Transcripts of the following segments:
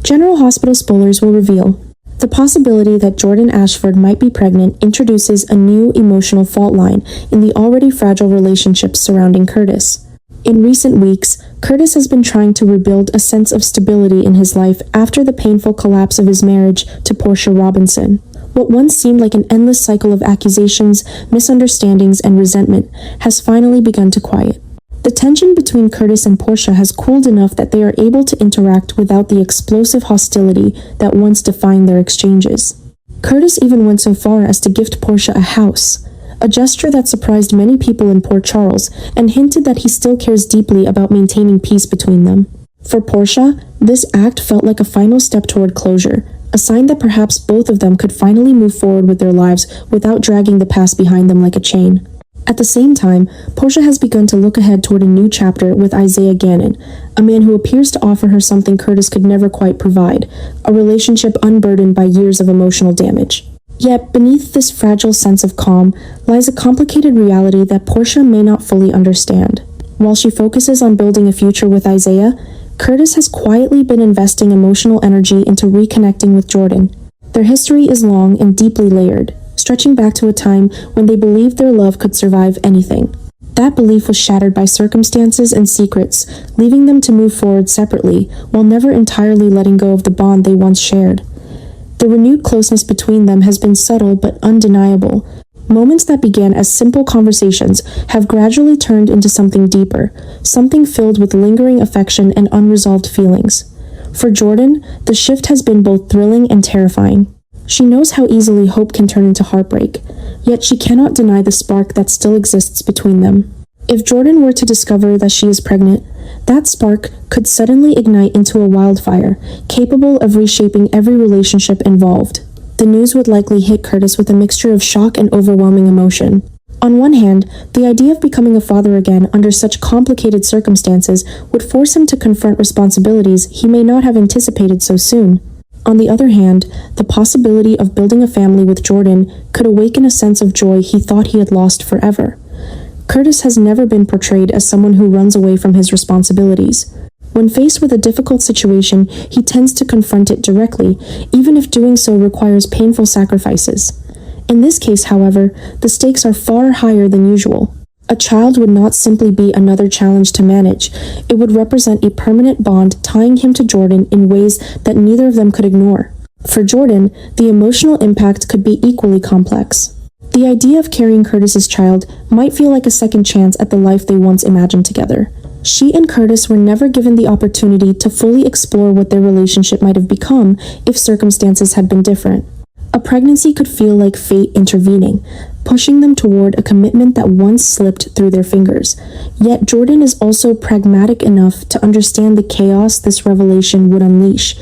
General Hospital spoilers will reveal. The possibility that Jordan Ashford might be pregnant introduces a new emotional fault line in the already fragile relationships surrounding Curtis. In recent weeks, Curtis has been trying to rebuild a sense of stability in his life after the painful collapse of his marriage to Portia Robinson. What once seemed like an endless cycle of accusations, misunderstandings, and resentment has finally begun to quiet. The tension between Curtis and Portia has cooled enough that they are able to interact without the explosive hostility that once defined their exchanges. Curtis even went so far as to gift Portia a house, a gesture that surprised many people in Port Charles and hinted that he still cares deeply about maintaining peace between them. For Portia, this act felt like a final step toward closure, a sign that perhaps both of them could finally move forward with their lives without dragging the past behind them like a chain. At the same time, Portia has begun to look ahead toward a new chapter with Isaiah Gannon, a man who appears to offer her something Curtis could never quite provide, a relationship unburdened by years of emotional damage. Yet, beneath this fragile sense of calm lies a complicated reality that Portia may not fully understand. While she focuses on building a future with Isaiah, Curtis has quietly been investing emotional energy into reconnecting with Jordan. Their history is long and deeply layered, stretching back to a time when they believed their love could survive anything. That belief was shattered by circumstances and secrets, leaving them to move forward separately, while never entirely letting go of the bond they once shared. The renewed closeness between them has been subtle but undeniable. Moments that began as simple conversations have gradually turned into something deeper, something filled with lingering affection and unresolved feelings. For Jordan, the shift has been both thrilling and terrifying. She knows how easily hope can turn into heartbreak, yet she cannot deny the spark that still exists between them. If Jordan were to discover that she is pregnant, that spark could suddenly ignite into a wildfire, capable of reshaping every relationship involved. The news would likely hit Curtis with a mixture of shock and overwhelming emotion. On one hand, the idea of becoming a father again under such complicated circumstances would force him to confront responsibilities he may not have anticipated so soon. On the other hand, the possibility of building a family with Jordan could awaken a sense of joy he thought he had lost forever. Curtis has never been portrayed as someone who runs away from his responsibilities. When faced with a difficult situation, he tends to confront it directly, even if doing so requires painful sacrifices. In this case, however, the stakes are far higher than usual. A child would not simply be another challenge to manage. It would represent a permanent bond tying him to Jordan in ways that neither of them could ignore. For Jordan, the emotional impact could be equally complex. The idea of carrying Curtis's child might feel like a second chance at the life they once imagined together. She and Curtis were never given the opportunity to fully explore what their relationship might have become if circumstances had been different. A pregnancy could feel like fate intervening, pushing them toward a commitment that once slipped through their fingers. Yet Jordan is also pragmatic enough to understand the chaos this revelation would unleash.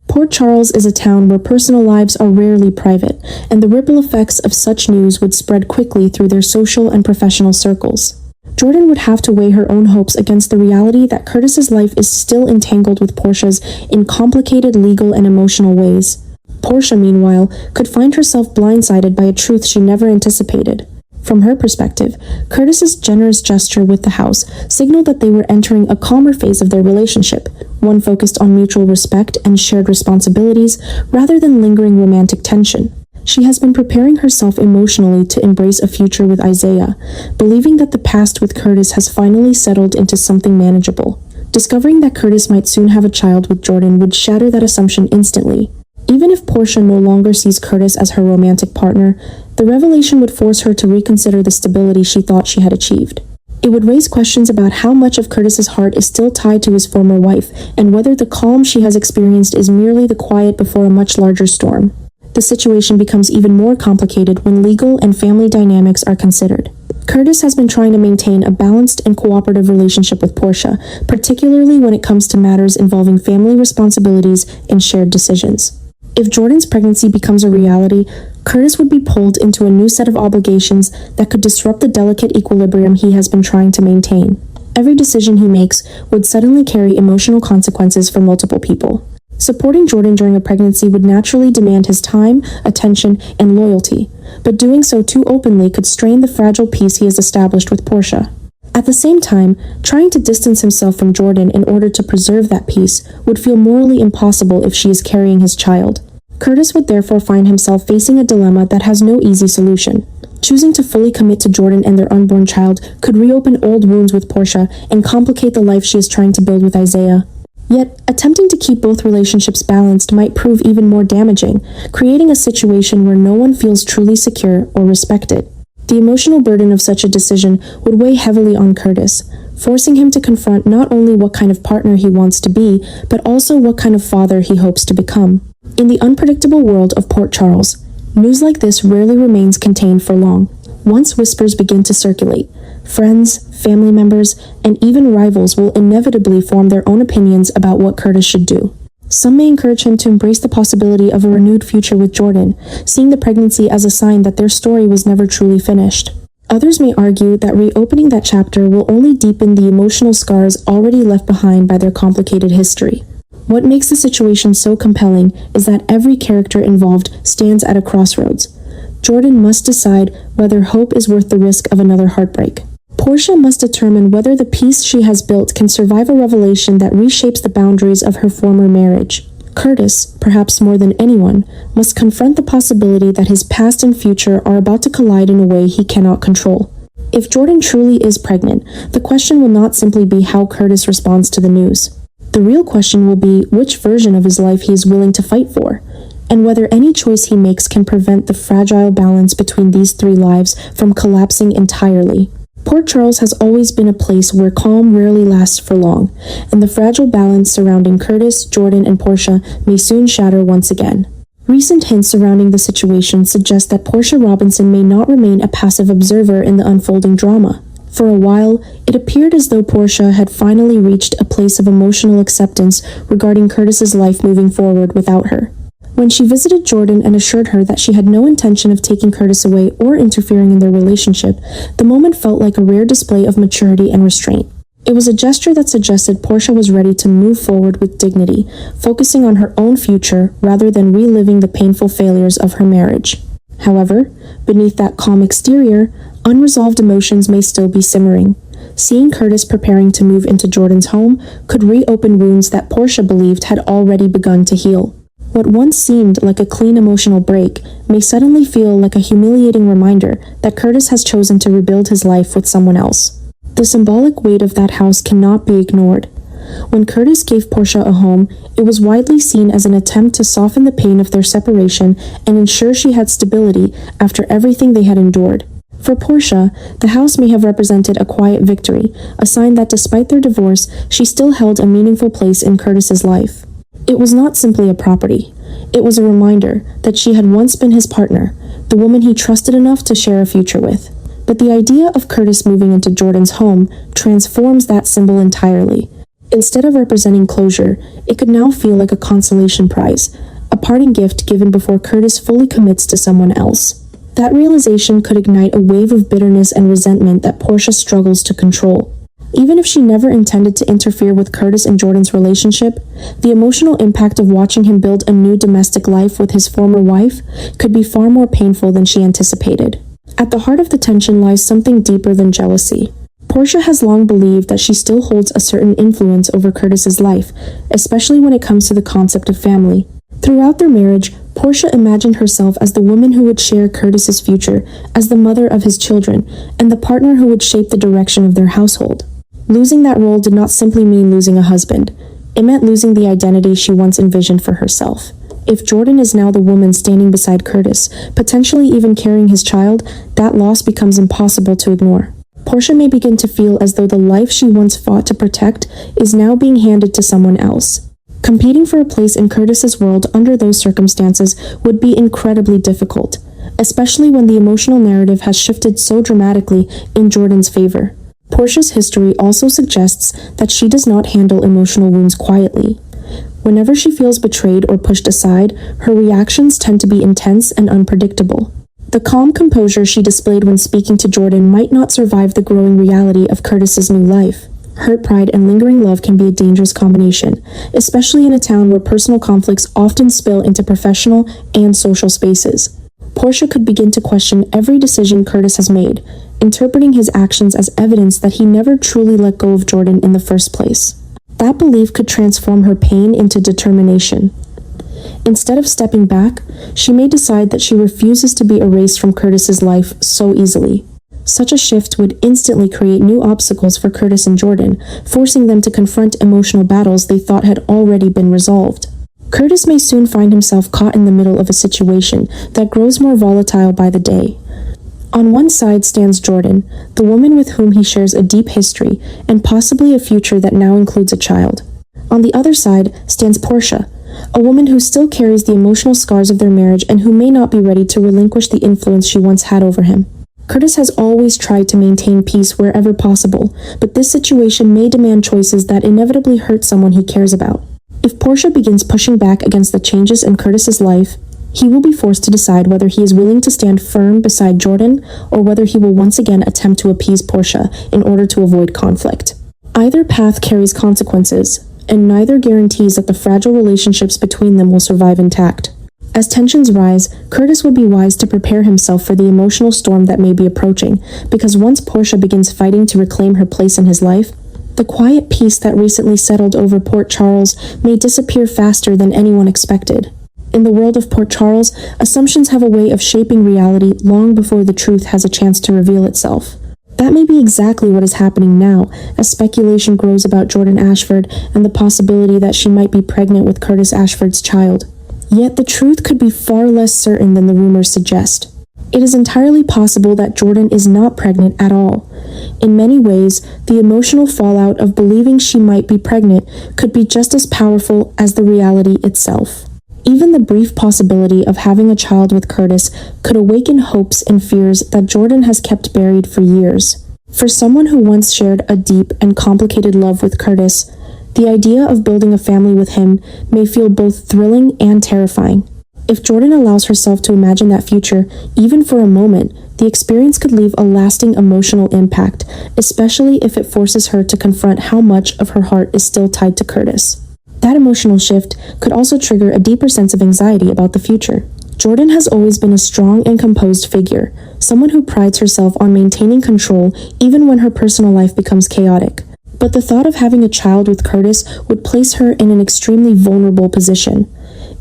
Port Charles is a town where personal lives are rarely private, and the ripple effects of such news would spread quickly through their social and professional circles. Jordan would have to weigh her own hopes against the reality that Curtis's life is still entangled with Portia's in complicated legal and emotional ways. Portia, meanwhile, could find herself blindsided by a truth she never anticipated. From her perspective, Curtis's generous gesture with the house signaled that they were entering a calmer phase of their relationship, one focused on mutual respect and shared responsibilities rather than lingering romantic tension. She has been preparing herself emotionally to embrace a future with Isaiah, believing that the past with Curtis has finally settled into something manageable. Discovering that Curtis might soon have a child with Jordan would shatter that assumption instantly. Even if Portia no longer sees Curtis as her romantic partner, the revelation would force her to reconsider the stability she thought she had achieved. It would raise questions about how much of Curtis's heart is still tied to his former wife, and whether the calm she has experienced is merely the quiet before a much larger storm. The situation becomes even more complicated when legal and family dynamics are considered. Curtis has been trying to maintain a balanced and cooperative relationship with Portia, particularly when it comes to matters involving family responsibilities and shared decisions. If Jordan's pregnancy becomes a reality, Curtis would be pulled into a new set of obligations that could disrupt the delicate equilibrium he has been trying to maintain. Every decision he makes would suddenly carry emotional consequences for multiple people. Supporting Jordan during a pregnancy would naturally demand his time, attention, and loyalty, but doing so too openly could strain the fragile peace he has established with Portia. At the same time, trying to distance himself from Jordan in order to preserve that peace would feel morally impossible if she is carrying his child. Curtis would therefore find himself facing a dilemma that has no easy solution. Choosing to fully commit to Jordan and their unborn child could reopen old wounds with Portia and complicate the life she is trying to build with Isaiah. Yet, attempting to keep both relationships balanced might prove even more damaging, creating a situation where no one feels truly secure or respected. The emotional burden of such a decision would weigh heavily on Curtis, forcing him to confront not only what kind of partner he wants to be, but also what kind of father he hopes to become. In the unpredictable world of Port Charles, news like this rarely remains contained for long. Once whispers begin to circulate, friends, family members, and even rivals will inevitably form their own opinions about what Curtis should do. Some may encourage him to embrace the possibility of a renewed future with Jordan, seeing the pregnancy as a sign that their story was never truly finished. Others may argue that reopening that chapter will only deepen the emotional scars already left behind by their complicated history. What makes the situation so compelling is that every character involved stands at a crossroads. Jordan must decide whether hope is worth the risk of another heartbreak. Portia must determine whether the peace she has built can survive a revelation that reshapes the boundaries of her former marriage. Curtis, perhaps more than anyone, must confront the possibility that his past and future are about to collide in a way he cannot control. If Jordan truly is pregnant, the question will not simply be how Curtis responds to the news. The real question will be which version of his life he is willing to fight for, and whether any choice he makes can prevent the fragile balance between these three lives from collapsing entirely. Port Charles has always been a place where calm rarely lasts for long, and the fragile balance surrounding Curtis, Jordan, and Portia may soon shatter once again. Recent hints surrounding the situation suggest that Portia Robinson may not remain a passive observer in the unfolding drama. For a while, it appeared as though Portia had finally reached a place of emotional acceptance regarding Curtis's life moving forward without her. When she visited Jordan and assured her that she had no intention of taking Curtis away or interfering in their relationship, the moment felt like a rare display of maturity and restraint. It was a gesture that suggested Portia was ready to move forward with dignity, focusing on her own future rather than reliving the painful failures of her marriage. However, beneath that calm exterior, unresolved emotions may still be simmering. Seeing Curtis preparing to move into Jordan's home could reopen wounds that Portia believed had already begun to heal. What once seemed like a clean emotional break may suddenly feel like a humiliating reminder that Curtis has chosen to rebuild his life with someone else. The symbolic weight of that house cannot be ignored. When Curtis gave Portia a home, it was widely seen as an attempt to soften the pain of their separation and ensure she had stability after everything they had endured. For Portia, the house may have represented a quiet victory, a sign that despite their divorce, she still held a meaningful place in Curtis's life. It was not simply a property. It was a reminder that she had once been his partner, the woman he trusted enough to share a future with. But the idea of Curtis moving into Jordan's home transforms that symbol entirely. Instead of representing closure, it could now feel like a consolation prize, a parting gift given before Curtis fully commits to someone else. That realization could ignite a wave of bitterness and resentment that Portia struggles to control. Even if she never intended to interfere with Curtis and Jordan's relationship, the emotional impact of watching him build a new domestic life with his former wife could be far more painful than she anticipated. At the heart of the tension lies something deeper than jealousy. Portia has long believed that she still holds a certain influence over Curtis's life, especially when it comes to the concept of family. Throughout their marriage, Portia imagined herself as the woman who would share Curtis's future, as the mother of his children, and the partner who would shape the direction of their household. Losing that role did not simply mean losing a husband. It meant losing the identity she once envisioned for herself. If Jordan is now the woman standing beside Curtis, potentially even carrying his child, that loss becomes impossible to ignore. Portia may begin to feel as though the life she once fought to protect is now being handed to someone else. Competing for a place in Curtis's world under those circumstances would be incredibly difficult, especially when the emotional narrative has shifted so dramatically in Jordan's favor. Portia's history also suggests that she does not handle emotional wounds quietly. Whenever she feels betrayed or pushed aside, her reactions tend to be intense and unpredictable. The calm composure she displayed when speaking to Jordan might not survive the growing reality of Curtis's new life. Hurt pride and lingering love can be a dangerous combination, especially in a town where personal conflicts often spill into professional and social spaces. Portia could begin to question every decision Curtis has made, interpreting his actions as evidence that he never truly let go of Jordan in the first place. That belief could transform her pain into determination. Instead of stepping back, she may decide that she refuses to be erased from Curtis's life so easily. Such a shift would instantly create new obstacles for Curtis and Jordan, forcing them to confront emotional battles they thought had already been resolved. Curtis may soon find himself caught in the middle of a situation that grows more volatile by the day. On one side stands Jordan, the woman with whom he shares a deep history and possibly a future that now includes a child. On the other side stands Portia, a woman who still carries the emotional scars of their marriage and who may not be ready to relinquish the influence she once had over him. Curtis has always tried to maintain peace wherever possible, but this situation may demand choices that inevitably hurt someone he cares about. If Portia begins pushing back against the changes in Curtis's life, he will be forced to decide whether he is willing to stand firm beside Jordan or whether he will once again attempt to appease Portia in order to avoid conflict. Either path carries consequences, and neither guarantees that the fragile relationships between them will survive intact. As tensions rise, Curtis would be wise to prepare himself for the emotional storm that may be approaching, because once Portia begins fighting to reclaim her place in his life, the quiet peace that recently settled over Port Charles may disappear faster than anyone expected. In the world of Port Charles, assumptions have a way of shaping reality long before the truth has a chance to reveal itself. That may be exactly what is happening now, as speculation grows about Jordan Ashford and the possibility that she might be pregnant with Curtis Ashford's child. Yet the truth could be far less certain than the rumors suggest. It is entirely possible that Jordan is not pregnant at all. In many ways, the emotional fallout of believing she might be pregnant could be just as powerful as the reality itself. Even the brief possibility of having a child with Curtis could awaken hopes and fears that Jordan has kept buried for years. For someone who once shared a deep and complicated love with Curtis, the idea of building a family with him may feel both thrilling and terrifying. If Jordan allows herself to imagine that future, even for a moment, the experience could leave a lasting emotional impact, especially if it forces her to confront how much of her heart is still tied to Curtis. That emotional shift could also trigger a deeper sense of anxiety about the future. Jordan has always been a strong and composed figure, someone who prides herself on maintaining control even when her personal life becomes chaotic. But the thought of having a child with Curtis would place her in an extremely vulnerable position.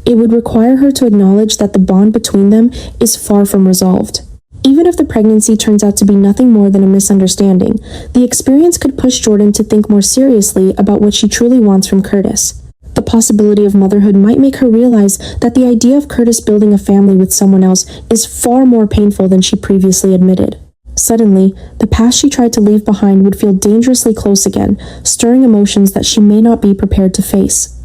It would require her to acknowledge that the bond between them is far from resolved. Even if the pregnancy turns out to be nothing more than a misunderstanding, the experience could push Jordan to think more seriously about what she truly wants from Curtis. The possibility of motherhood might make her realize that the idea of Curtis building a family with someone else is far more painful than she previously admitted. Suddenly, the past she tried to leave behind would feel dangerously close again, stirring emotions that she may not be prepared to face.